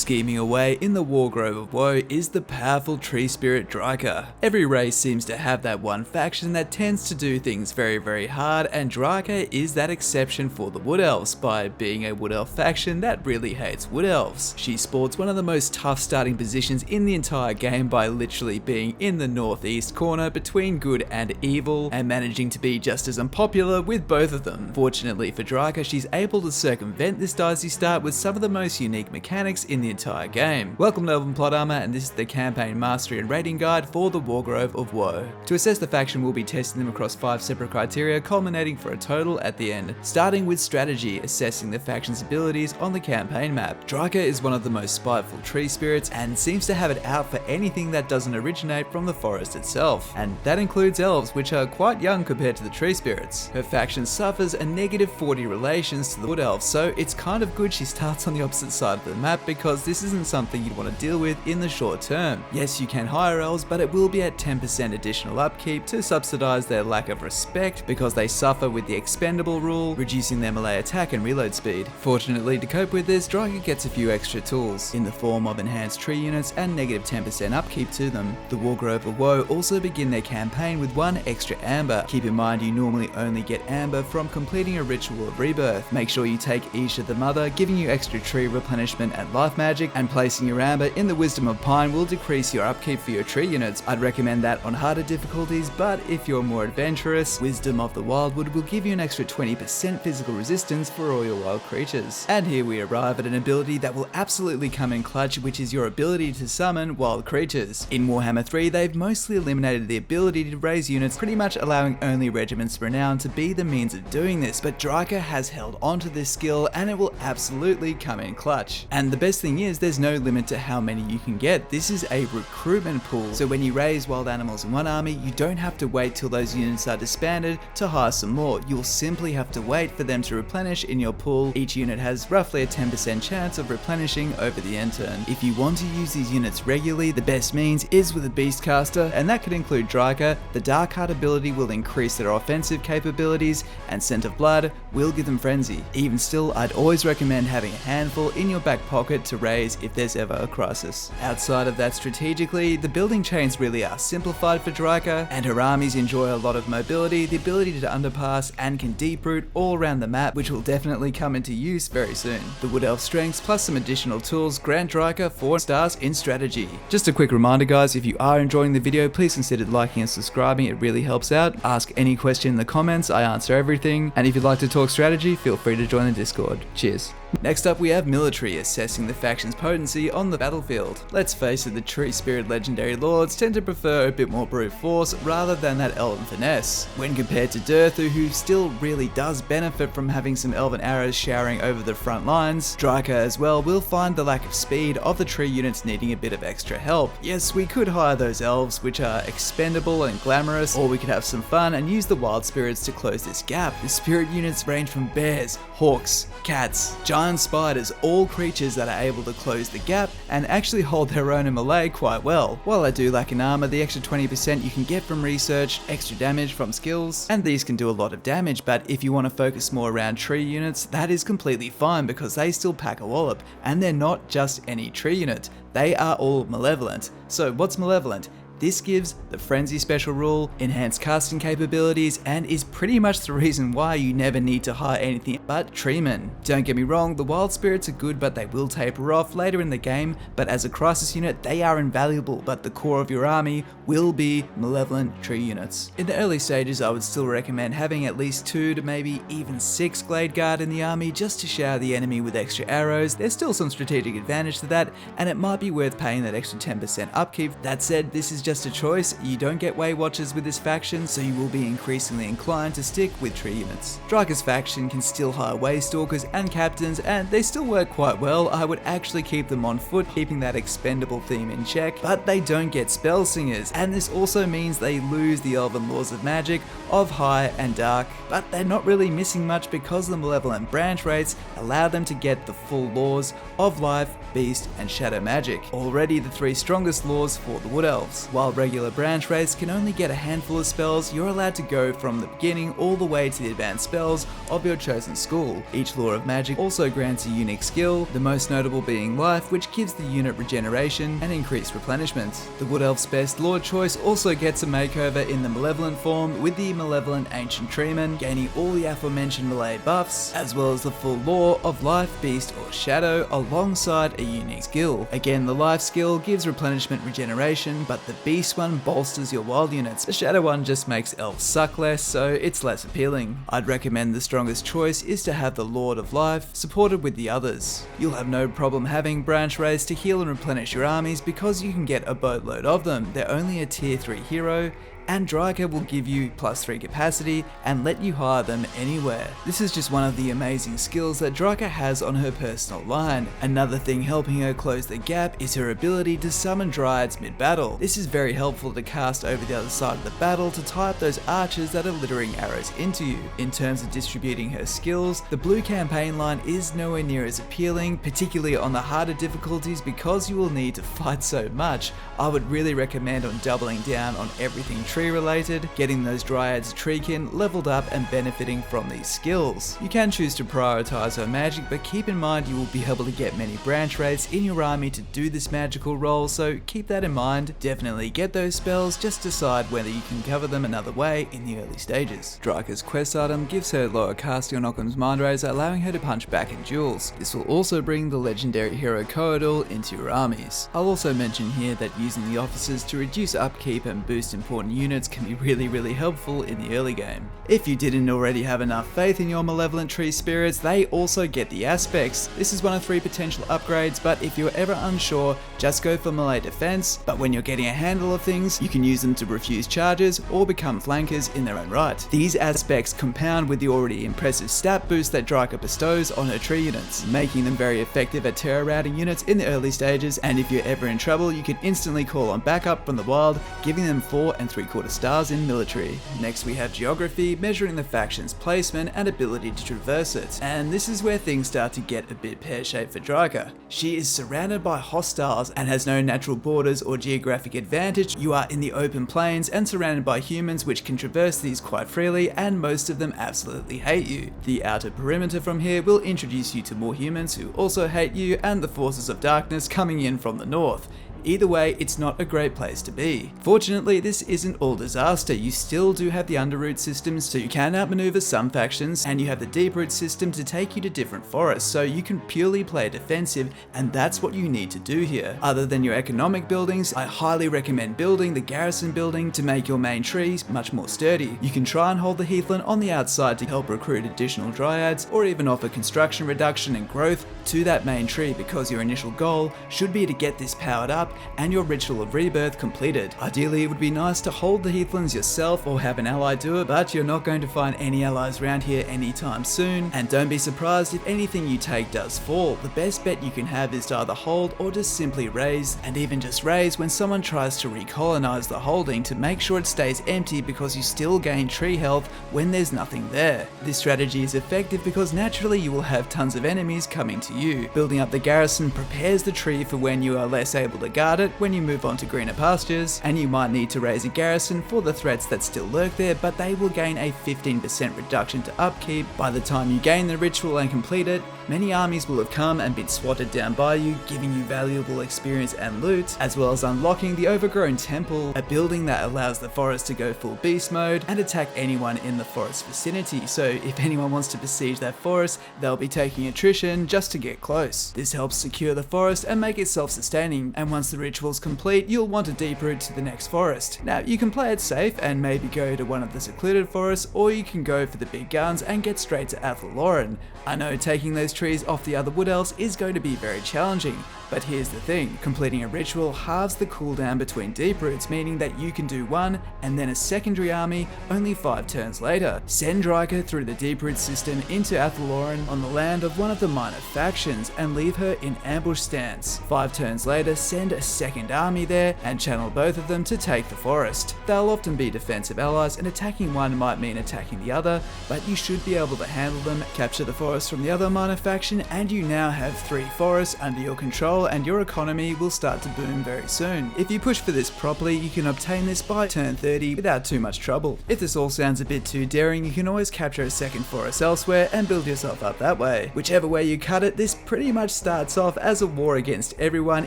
Scheming away in the Wargrove of Woe is the powerful tree spirit Drycha. Every race seems to have that one faction that tends to do things very hard, and Drycha is that exception for the Wood Elves by being a Wood Elf faction that really hates Wood Elves. She sports one of the most tough starting positions in the entire game by literally being in the northeast corner between good and evil and managing to be just as unpopular with both of them. Fortunately for Drycha, she's able to circumvent this dicey start with some of the most unique mechanics in the entire game. Welcome to Elven Plot Armor, and this is the campaign mastery and rating guide for the Wargrove of Woe. To assess the faction, we'll be testing them across 5 separate criteria, culminating for a total at the end. Starting with strategy, assessing the faction's abilities on the campaign map. Drycha is one of the most spiteful tree spirits and seems to have it out for anything that doesn't originate from the forest itself, and that includes elves, which are quite young compared to the tree spirits. Her faction suffers a -40 relations to the wood elves, so it's kind of good she starts on the opposite side of the map because this isn't something you'd want to deal with in the short term. Yes, you can hire elves, but it will be at 10% additional upkeep to subsidize their lack of respect because they suffer with the expendable rule, reducing their melee attack and reload speed. Fortunately, to cope with this, Drycha gets a few extra tools in the form of enhanced tree units and -10% upkeep to them. The Wargrove of Woe also begin their campaign with 1 extra amber. Keep in mind you normally only get amber from completing a ritual of rebirth. Make sure you take Isha the Mother, giving you extra tree replenishment and life magic, and placing your amber in the Wisdom of Pine will decrease your upkeep for your tree units. I'd recommend that on harder difficulties, but if you're more adventurous, Wisdom of the Wildwood will give you an extra 20% physical resistance for all your wild creatures. And here we arrive at an ability that will absolutely come in clutch, which is your ability to summon wild creatures. In Warhammer 3, they've mostly eliminated the ability to raise units, pretty much allowing only Regiments Renown to be the means of doing this, but Drycha has held onto this skill and it will absolutely come in clutch. And the best thing is there's no limit to how many you can get. This is a recruitment pool, so when you raise wild animals in one army, you don't have to wait till those units are disbanded to hire some more. You'll simply have to wait for them to replenish in your pool. Each unit has roughly a 10% chance of replenishing over the end turn. If you want to use these units regularly, the best means is with a Beastcaster, and that could include Drycha. The Dark Heart ability will increase their offensive capabilities, and Scent of Blood will give them Frenzy. Even still, I'd always recommend having a handful in your back pocket to raise if there's ever a crisis. Outside of that, strategically, the building chains really are simplified for Drycha, and her armies enjoy a lot of mobility, the ability to underpass, and can deep root all around the map, which will definitely come into use very soon. The Wood Elf strengths plus some additional tools grant Drycha 4 stars in strategy. Just a quick reminder guys, if you are enjoying the video, please consider liking and subscribing, it really helps out. Ask any question in the comments, I answer everything, and if you'd like to talk strategy, feel free to join the Discord. Cheers. Next up we have military, assessing the faction's potency on the battlefield. Let's face it, the tree spirit legendary lords tend to prefer a bit more brute force rather than that elven finesse. When compared to Drycha, who still really does benefit from having some elven arrows showering over the front lines, Drycha as well will find the lack of speed of the tree units needing a bit of extra help. Yes, we could hire those elves, which are expendable and glamorous, or we could have some fun and use the wild spirits to close this gap. The spirit units range from bears, hawks, cats, giant spiders, all creatures that are able to close the gap and actually hold their own in melee quite well. While I do lack in armor, the extra 20% you can get from research, extra damage from skills, and these can do a lot of damage, but if you want to focus more around tree units, that is completely fine because they still pack a wallop, and they're not just any tree unit, they are all malevolent. So what's malevolent? This gives the Frenzy special rule, enhanced casting capabilities, and is pretty much the reason why you never need to hire anything but treemen. Don't get me wrong, the wild spirits are good, but they will taper off later in the game, but as a crisis unit they are invaluable, but the core of your army will be malevolent tree units. In the early stages I would still recommend having at least 2 to maybe even 6 Glade Guard in the army just to shower the enemy with extra arrows. There's still some strategic advantage to that, and it might be worth paying that extra 10% upkeep. That said, this is just a choice. You don't get Way Watchers with this faction, so you will be increasingly inclined to stick with tree units. Drycha's faction can still hire Way Stalkers and Captains, and they still work quite well. I would actually keep them on foot, keeping that expendable theme in check, but they don't get Spell Singers, and this also means they lose the Elven Laws of Magic of High and Dark, but they're not really missing much because the Malevolent branch rates allow them to get the full laws of Life, Beast, and Shadow Magic, already the 3 strongest laws for the Wood Elves. While regular branch race can only get a handful of spells, you're allowed to go from the beginning all the way to the advanced spells of your chosen school. Each Law of Magic also grants a unique skill, the most notable being Life, which gives the unit regeneration and increased replenishment. The Wood Elf's best Lord choice also gets a makeover in the Malevolent form with the Malevolent Ancient Treeman, gaining all the aforementioned melee buffs, as well as the full Law of Life, Beast or Shadow alongside a unique skill. Again, the Life skill gives replenishment regeneration, but the Beast one bolsters your wild units. The Shadow one just makes Elves suck less, so it's less appealing. I'd recommend the strongest choice is to have the Lord of Life supported with the others. You'll have no problem having branch race to heal and replenish your armies because you can get a boatload of them. They're only a tier 3 hero, and Drycha will give you +3 capacity and let you hire them anywhere. This is just one of the amazing skills that Drycha has on her personal line. Another thing helping her close the gap is her ability to summon Dryads mid-battle. This is very helpful to cast over the other side of the battle to tie up those archers that are littering arrows into you. In terms of distributing her skills, the blue campaign line is nowhere near as appealing, particularly on the harder difficulties because you will need to fight so much. I would really recommend on doubling down on everything tree related, getting those Dryads treekin leveled up and benefiting from these skills. You can choose to prioritize her magic, but keep in mind you will be able to get many branch rates in your army to do this magical role, so keep that in mind. Definitely get those spells, just decide whether you can cover them another way in the early stages. Drycha's quest item gives her lower casting on Occam's Mindraise, allowing her to punch back in duels. This will also bring the legendary hero Coador into your armies. I'll also mention here that using the officers to reduce upkeep and boost important units can be really helpful in the early game. If you didn't already have enough faith in your Malevolent Tree Spirits, they also get the aspects. This is one of 3 potential upgrades, but if you're ever unsure, just go for melee defense, but when you're getting a handle of things, you can use them to refuse charges or become flankers in their own right. These aspects compound with the already impressive stat boost that Drycha bestows on her tree units, making them very effective at terror routing units in the early stages, and if you're ever in trouble, you can instantly call on backup from the wild, giving them 4 3/4 stars in military. Next we have Geography, measuring the faction's placement and ability to traverse it. And this is where things start to get a bit pear-shaped for Drycha. She is surrounded by hostiles and has no natural borders or geographic advantage. You are in the open plains and surrounded by humans which can traverse these quite freely, and most of them absolutely hate you. The outer perimeter from here will introduce you to more humans who also hate you, and the forces of darkness coming in from the north. Either way, it's not a great place to be. Fortunately, this isn't all disaster. You still do have the underroot systems, so you can outmaneuver some factions, and you have the deeproot system to take you to different forests, so you can purely play defensive, and that's what you need to do here. Other than your economic buildings, I highly recommend building the garrison building to make your main trees much more sturdy. You can try and hold the heathland on the outside to help recruit additional Dryads, or even offer construction reduction and growth to that main tree, because your initial goal should be to get this powered up and your Ritual of Rebirth completed. Ideally, it would be nice to hold the heathlands yourself or have an ally do it, but you're not going to find any allies around here anytime soon, and don't be surprised if anything you take does fall. The best bet you can have is to either hold or just simply raise, and even just raise when someone tries to recolonize the holding to make sure it stays empty, because you still gain tree health when there's nothing there. This strategy is effective because naturally you will have tons of enemies coming to you. Building up the garrison prepares the tree for when you are less able to guard it when you move on to greener pastures, and you might need to raise a garrison for the threats that still lurk there, but they will gain a 15% reduction to upkeep. By the time you gain the ritual and complete it, many armies will have come and been swatted down by you, giving you valuable experience and loot, as well as unlocking the Overgrown Temple, a building that allows the forest to go full beast mode and attack anyone in the forest vicinity. So if anyone wants to besiege that forest, they'll be taking attrition just to get close. This helps secure the forest and make it self-sustaining, and once the ritual's complete, you'll want to deeproot to the next forest. Now, you can play it safe and maybe go to one of the secluded forests, or you can go for the big guns and get straight to Athalloran. I know taking those trees off the other wood elves is going to be very challenging, but here's the thing, completing a ritual halves the cooldown between deeproots, meaning that you can do one and then a secondary army only 5 turns later. Send Drycha through the deeproot system into Athalloran on the land of one of the minor factions and leave her in ambush stance. 5 turns later, send a second army there and channel both of them to take the forest. They'll often be defensive allies, and attacking one might mean attacking the other, but you should be able to handle them. Capture the forest from the other minor faction and you now have 3 forests under your control, control, and your economy will start to boom very soon. If you push for this properly, you can obtain this by turn 30 without too much trouble. If this all sounds a bit too daring, you can always capture a second forest elsewhere and build yourself up that way. Whichever way you cut it, this pretty much starts off as a war against everyone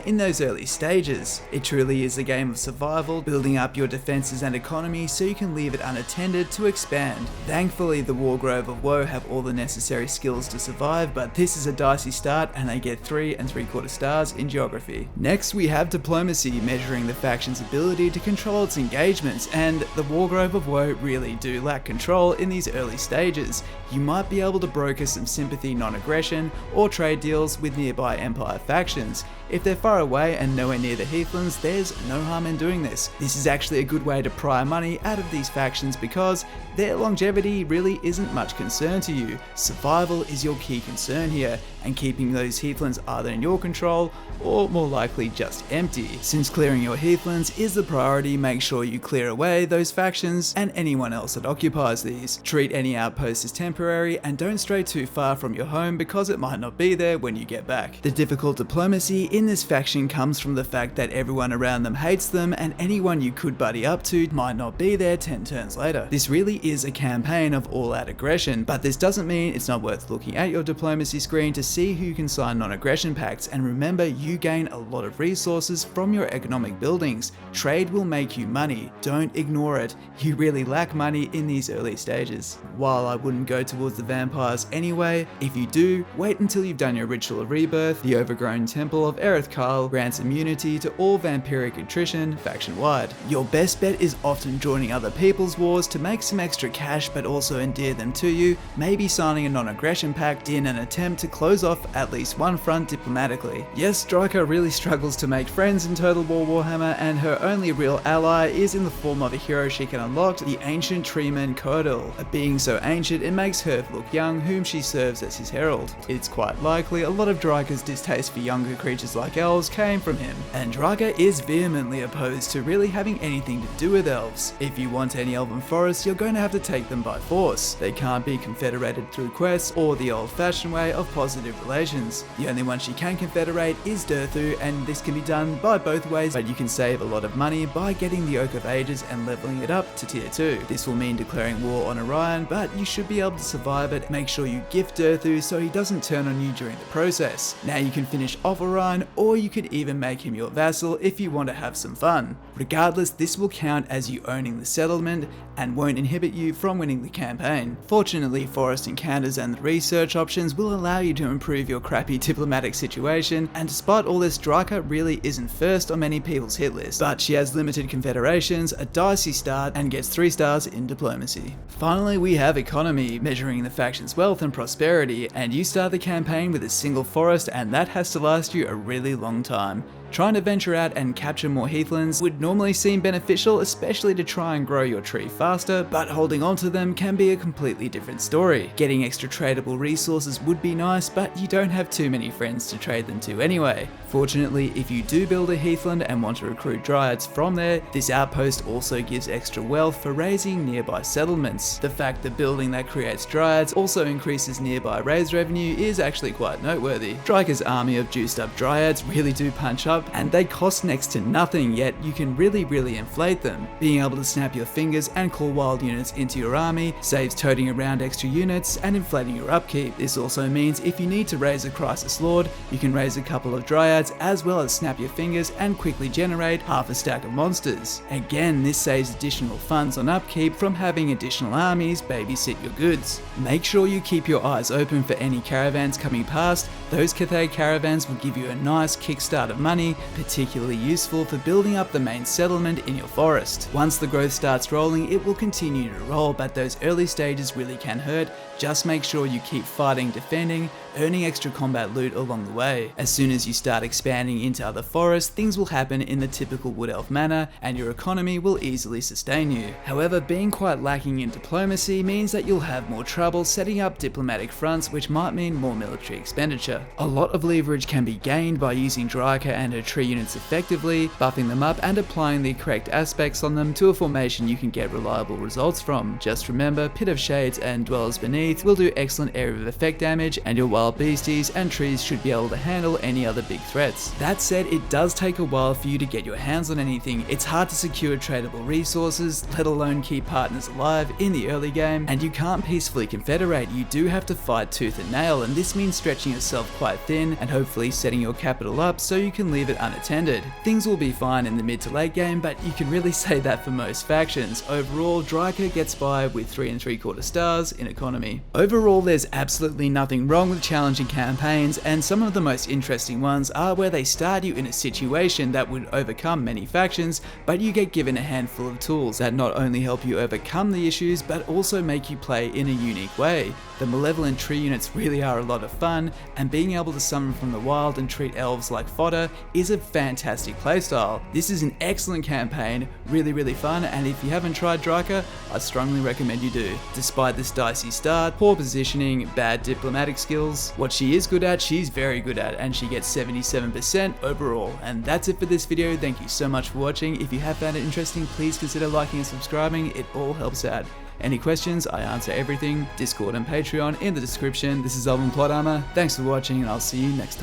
in those early stages. It truly is a game of survival, building up your defenses and economy so you can leave it unattended to expand. Thankfully, the Wargrove of Woe have all the necessary skills to survive, but this is a dicey start and they get 3 3/4 stars in geography. Next we have diplomacy, measuring the faction's ability to control its engagements, and the Wargrove of Woe really do lack control in these early stages. You might be able to broker some sympathy non-aggression or trade deals with nearby Empire factions. If they're far away and nowhere near the Heathlands, there's no harm in doing this. This is actually a good way to pry money out of these factions because their longevity really isn't much concern to you. Survival is your key concern here, and keeping those Heathlands either in your control or more likely just empty. Since clearing your Heathlands is the priority, make sure you clear away those factions and anyone else that occupies these. Treat any outpost as temporary and don't stray too far from your home because it might not be there when you get back. The difficult diplomacy in this faction comes from the fact that everyone around them hates them and anyone you could buddy up to might not be there 10 turns later. This really is a campaign of all-out aggression, but this doesn't mean it's not worth looking at your diplomacy screen to see who can sign non-aggression pacts, and remember you gain a lot of resources from your economic buildings. Trade will make you money, don't ignore it. You really lack money in these early stages. While I wouldn't go towards the vampires anyway, if you do, wait until you've done your Ritual of Rebirth. The Overgrown Temple of Erith Kyle grants immunity to all vampiric attrition faction-wide. Your best bet is often joining other people's wars to make some extra cash but also endear them to you, maybe signing a non-aggression pact in an attempt to close off at least one front diplomatically. Yes, Drycha really struggles to make friends in Total War Warhammer, and her only real ally is in the form of a hero she can unlock, the ancient treeman Cordell. A being so ancient it makes Herb look young, whom she serves as his herald. It's quite likely a lot of Drycha's distaste for younger creatures like elves came from him, and Drycha is vehemently opposed to really having anything to do with elves. If you want any elven forests, you're going to have to take them by force. They can't be confederated through quests or the old-fashioned way of positive relations. The only one she can confederate is Durthu, and this can be done by both ways, but you can save a lot of money by getting the Oak of Ages and leveling it up to tier 2. This will mean declaring war on Orion, but you should be able to survive it. Make sure you gift Durthu so he doesn't turn on you during the process. Now you can finish off Orion, or you could even make him your vassal if you want to have some fun. Regardless, this will count as you owning the settlement and won't inhibit you from winning the campaign. Fortunately, forest encounters and the research options will allow you to improve your crappy diplomatic situation, and despite all this, Drycha really isn't first on many people's hit list, but she has limited confederations, a dicey start, and gets 3 stars in diplomacy. Finally, we have economy, measuring the faction's wealth and prosperity, and you start the campaign with a single forest, and that has to last you a really long time. Trying to venture out and capture more Heathlands would normally seem beneficial, especially to try and grow your tree faster, but holding onto them can be a completely different story. Getting extra tradable resources would be nice, but you don't have too many friends to trade them to anyway. Fortunately, if you do build a Heathland and want to recruit Dryads from there, this outpost also gives extra wealth for raising nearby settlements. The fact that building that creates Dryads also increases nearby raise revenue is actually quite noteworthy. Drycha's army of juiced up Dryads really do punch up, and they cost next to nothing, yet you can really inflate them. Being able to snap your fingers and call wild units into your army saves toting around extra units and inflating your upkeep. This also means if you need to raise a Crisis Lord, you can raise a couple of Dryads as well as snap your fingers and quickly generate half a stack of monsters. Again, this saves additional funds on upkeep from having additional armies babysit your goods. Make sure you keep your eyes open for any caravans coming past. Those Cathay caravans will give you a nice kickstart of money, particularly useful for building up the main settlement in your forest. Once the growth starts rolling, it will continue to roll, but those early stages really can hurt. Just make sure you keep fighting, defending, earning extra combat loot along the way. As soon as you start expanding into other forests, things will happen in the typical Wood Elf manner, and your economy will easily sustain you. However, being quite lacking in diplomacy means that you'll have more trouble setting up diplomatic fronts, which might mean more military expenditure. A lot of leverage can be gained by using Drycha and her tree units effectively, buffing them up and applying the correct aspects on them to a formation you can get reliable results from. Just remember, Pit of Shades and Dwellers Beneath will do excellent area of effect damage, and your wild beasties and trees should be able to handle any other big threats. That said, it does take a while for you to get your hands on anything. It's hard to secure tradable resources, let alone keep partners alive in the early game, and you can't peacefully confederate. You do have to fight tooth and nail, and this means stretching yourself quite thin and hopefully setting your capital up so you can leave it unattended. Things will be fine in the mid to late game, but you can really say that for most factions. Overall, Drycha gets by with 3 3/4 stars in economy. Overall, there's absolutely nothing wrong with challenging campaigns, and some of the most interesting ones are where they start you in a situation that would overcome many factions, but you get given a handful of tools that not only help you overcome the issues, but also make you play in a unique way. The malevolent tree units really are a lot of fun, and being able to summon from the wild and treat elves like fodder is a fantastic playstyle. This is an excellent campaign, really fun, and if you haven't tried Drycha, I strongly recommend you do. Despite this dicey start, poor positioning, bad diplomatic skills, what she is good at, she's very good at, and she gets 77% overall. And that's it for this video. Thank you so much for watching. If you have found it interesting, please consider liking and subscribing. It all helps out. Any questions? I answer everything. Discord and Patreon in the description. This is Elven Plot Armor. Thanks for watching, and I'll see you next time.